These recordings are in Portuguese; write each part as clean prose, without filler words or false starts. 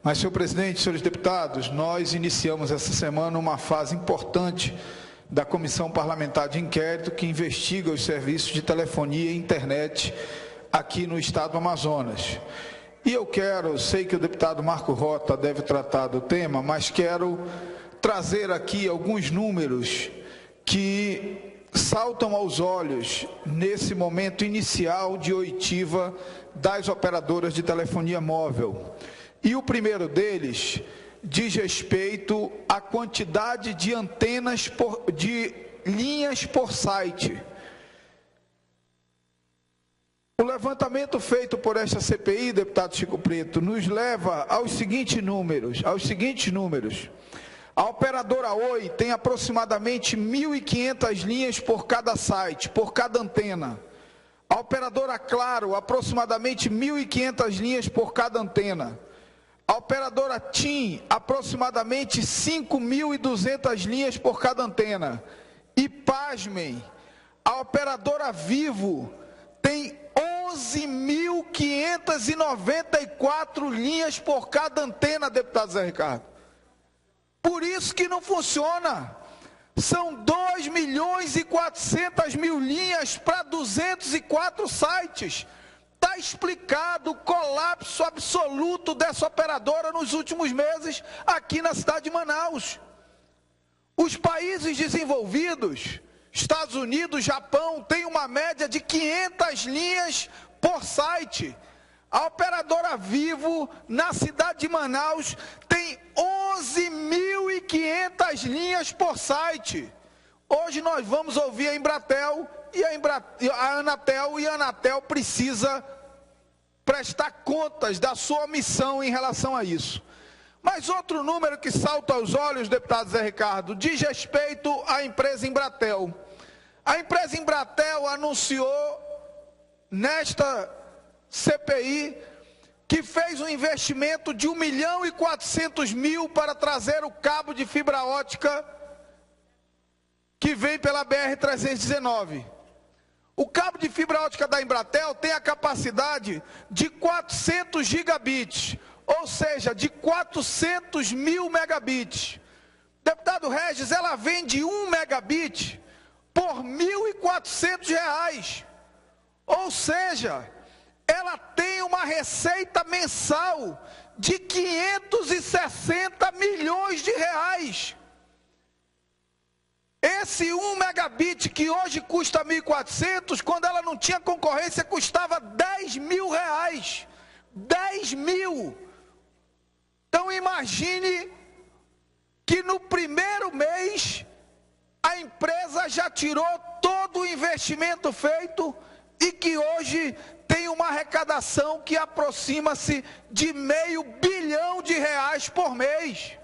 Mas, senhor presidente, senhores deputados, nós iniciamos essa semana uma fase importante da Comissão Parlamentar de Inquérito que investiga os serviços de telefonia e internet aqui no estado do Amazonas. E eu sei que o deputado Marco Rota deve tratar do tema, mas quero trazer aqui alguns números que saltam aos olhos nesse momento inicial de oitiva das operadoras de telefonia móvel. E o primeiro deles diz respeito à quantidade de antenas, de linhas por site. O levantamento feito por esta CPI, deputado Chico Preto, nos leva aos seguintes números. A operadora Oi tem aproximadamente 1.500 linhas por cada site, por cada antena. A operadora Claro, aproximadamente 1.500 linhas por cada antena. A operadora TIM, aproximadamente 5.200 linhas por cada antena. E, pasmem, a operadora Vivo tem 11.594 linhas por cada antena, deputado Zé Ricardo. Por isso que não funciona. São 2.400.000 linhas para 204 sites. Está explicado o colapso absoluto dessa operadora nos últimos meses aqui na cidade de Manaus. Os países desenvolvidos, Estados Unidos, Japão, têm uma média de 500 linhas por site. A operadora Vivo, na cidade de Manaus, tem 11.500 linhas por site. Hoje nós vamos ouvir a Embratel e a Anatel precisa prestar contas da sua omissão em relação a isso. Mas outro número que salta aos olhos, deputado Zé Ricardo, diz respeito à empresa Embratel. A empresa Embratel anunciou nesta CPI que fez um investimento de 1.400.000 para trazer o cabo de fibra ótica que vem pela BR-319. O cabo de fibra ótica da Embratel tem a capacidade de 400 gigabits, ou seja, de 400.000 megabits. Deputado Regis, ela vende 1 megabit por R$ 1.400. Ou seja, ela tem uma receita mensal de 560 milhões de reais. Esse 1 megabit que hoje custa 1.400, quando ela não tinha concorrência, custava R$ 10.000. 10 mil. Então imagine que no primeiro mês a empresa já tirou todo o investimento feito e que hoje tem uma arrecadação que aproxima-se de R$500 milhão por mês,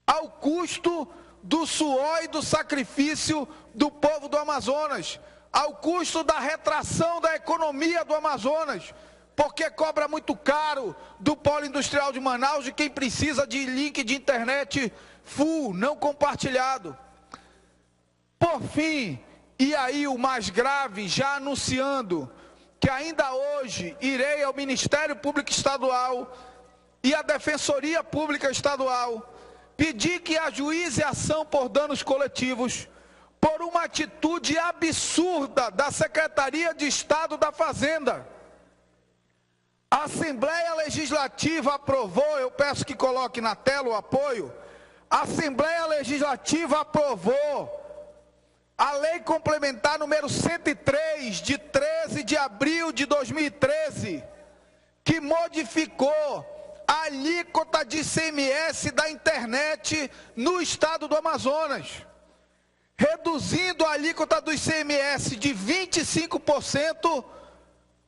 ao custo do suor e do sacrifício do povo do Amazonas, ao custo da retração da economia do Amazonas, porque cobra muito caro do polo industrial de Manaus, de quem precisa de link de internet full, não compartilhado. Por fim, e aí o mais grave, já anunciando que ainda hoje irei ao Ministério Público Estadual e à Defensoria Pública Estadual pedir que ajuize a ação por danos coletivos por uma atitude absurda da Secretaria de Estado da Fazenda. A Assembleia Legislativa aprovou, eu peço que coloque na tela o apoio, a Assembleia Legislativa aprovou a Lei Complementar número 103, de 13 de abril de 2013, que modificou a alíquota de ICMS da internet no estado do Amazonas, reduzindo a alíquota do ICMS de 25%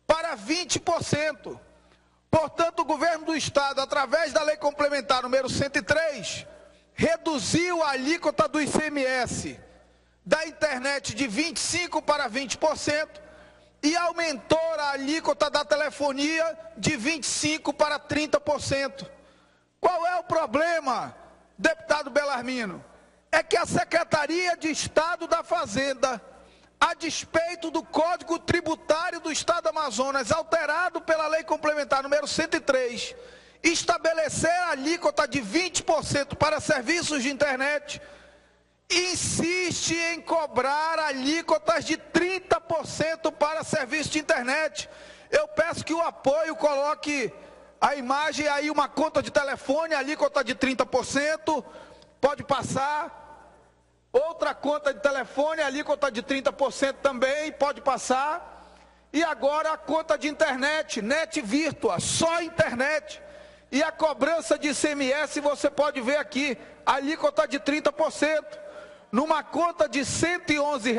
para 20%. Portanto, o governo do estado, através da Lei Complementar número 103, reduziu a alíquota do ICMS da internet de 25% para 20%, e aumentou a alíquota da telefonia de 25% para 30%. Qual é o problema, deputado Belarmino? É que a Secretaria de Estado da Fazenda, a despeito do Código Tributário do Estado do Amazonas, alterado pela Lei Complementar número 103, estabelecer a alíquota de 20% para serviços de internet, insiste em cobrar alíquotas de 30% para serviços de internet. Eu peço que o apoio coloque a imagem aí, uma conta de telefone, alíquota de 30%, pode passar. Outra conta de telefone, alíquota de 30% também, pode passar. E agora a conta de internet, net virtua, só internet. E a cobrança de ICMS, você pode ver aqui, alíquota de 30%. Numa conta de R$ 111,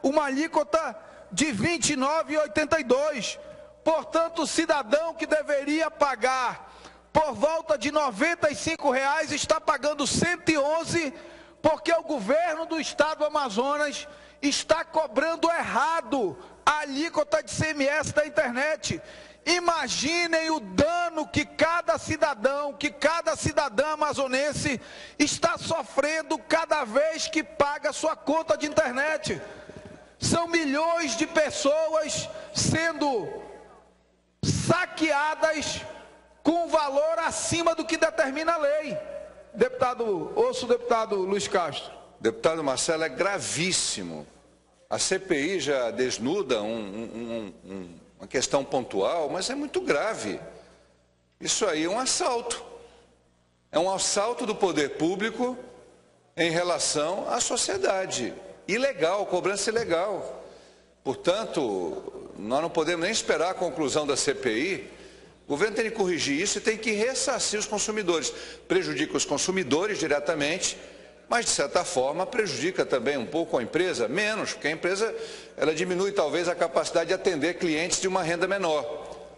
uma alíquota de R$ 29,82. Portanto, o cidadão que deveria pagar por volta de R$ 95 está pagando 111, porque o governo do estado do Amazonas está cobrando errado a alíquota de ICMS da internet. Imaginem o dano que cada cidadão, que cada cidadã amazonense está sofrendo cada vez que paga sua conta de internet. São milhões de pessoas sendo saqueadas com valor acima do que determina a lei. Deputado, ouço o deputado Luiz Castro. Deputado Marcelo, é gravíssimo. A CPI já desnuda uma questão pontual, mas é muito grave. Isso aí é um assalto. É um assalto do poder público em relação à sociedade. Ilegal, cobrança ilegal. Portanto, nós não podemos nem esperar a conclusão da CPI. O governo tem que corrigir isso e tem que ressarcir os consumidores. Prejudica os consumidores diretamente, mas de certa forma prejudica também um pouco a empresa, menos, porque a empresa ela diminui talvez a capacidade de atender clientes de uma renda menor,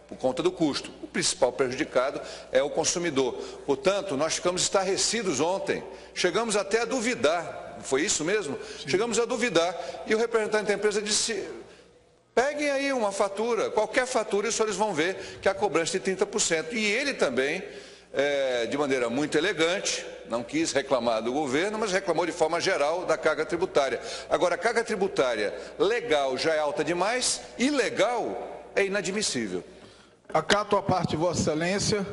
por conta do custo. O principal prejudicado é o consumidor. Portanto, nós ficamos estarrecidos ontem, chegamos até a duvidar, foi isso mesmo? Sim. Chegamos a duvidar e o representante da empresa disse: peguem aí uma fatura, qualquer fatura, e os senhores vão ver que a cobrança é de 30%. E ele também, de maneira muito elegante, não quis reclamar do governo, mas reclamou de forma geral da carga tributária. Agora, a carga tributária legal já é alta demais, ilegal é inadmissível. Acato a parte de Vossa Excelência,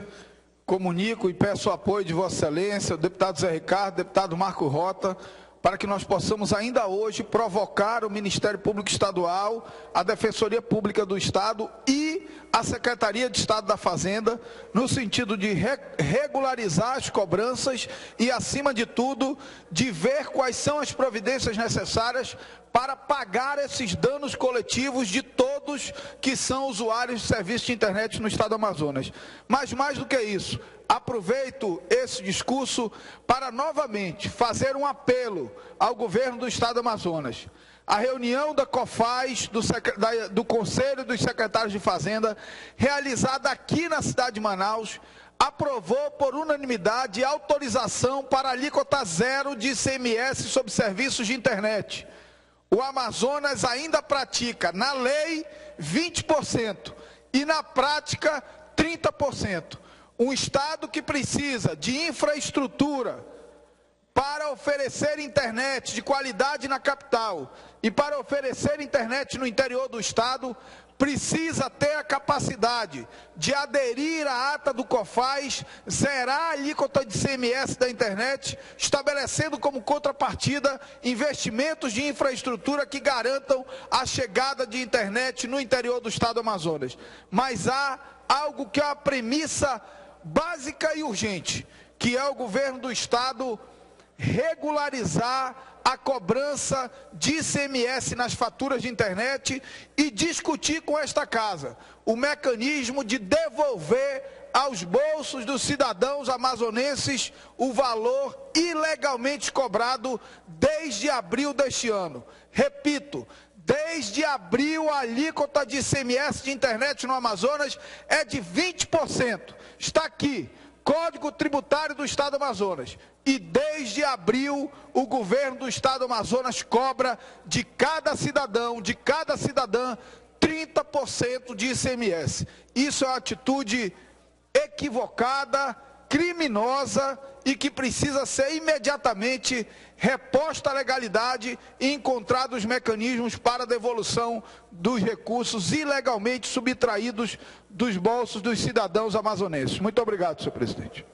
comunico e peço o apoio de Vossa Excelência, o deputado Zé Ricardo, deputado Marco Rota, para que nós possamos ainda hoje provocar o Ministério Público Estadual, a Defensoria Pública do Estado e a Secretaria de Estado da Fazenda, no sentido de regularizar as cobranças e, acima de tudo, de ver quais são as providências necessárias para pagar esses danos coletivos de todos que são usuários de serviço de internet no estado do Amazonas. Mas mais do que isso, aproveito esse discurso para novamente fazer um apelo ao governo do estado do Amazonas. A reunião da COFAZ, do Conselho dos Secretários de Fazenda, realizada aqui na cidade de Manaus, aprovou por unanimidade autorização para alíquota zero de ICMS sobre serviços de internet. O Amazonas ainda pratica, na lei, 20% e na prática, 30%. Um estado que precisa de infraestrutura para oferecer internet de qualidade na capital e para oferecer internet no interior do estado, precisa ter a capacidade de aderir à ata do COFAZ, zerar a alíquota de ICMS da internet, estabelecendo como contrapartida investimentos de infraestrutura que garantam a chegada de internet no interior do estado do Amazonas. Mas há algo que é a premissa básica e urgente, que é o governo do estado regularizar a cobrança de ICMS nas faturas de internet e discutir com esta casa o mecanismo de devolver aos bolsos dos cidadãos amazonenses o valor ilegalmente cobrado desde abril deste ano. Repito, desde abril a alíquota de ICMS de internet no Amazonas é de 20%. Está aqui, Código Tributário do Estado do Amazonas. E desde abril, o governo do Estado do Amazonas cobra de cada cidadão, de cada cidadã, 30% de ICMS. Isso é uma atitude equivocada, criminosa e que precisa ser imediatamente reposta à legalidade e encontrados mecanismos para a devolução dos recursos ilegalmente subtraídos dos bolsos dos cidadãos amazonenses. Muito obrigado, senhor presidente.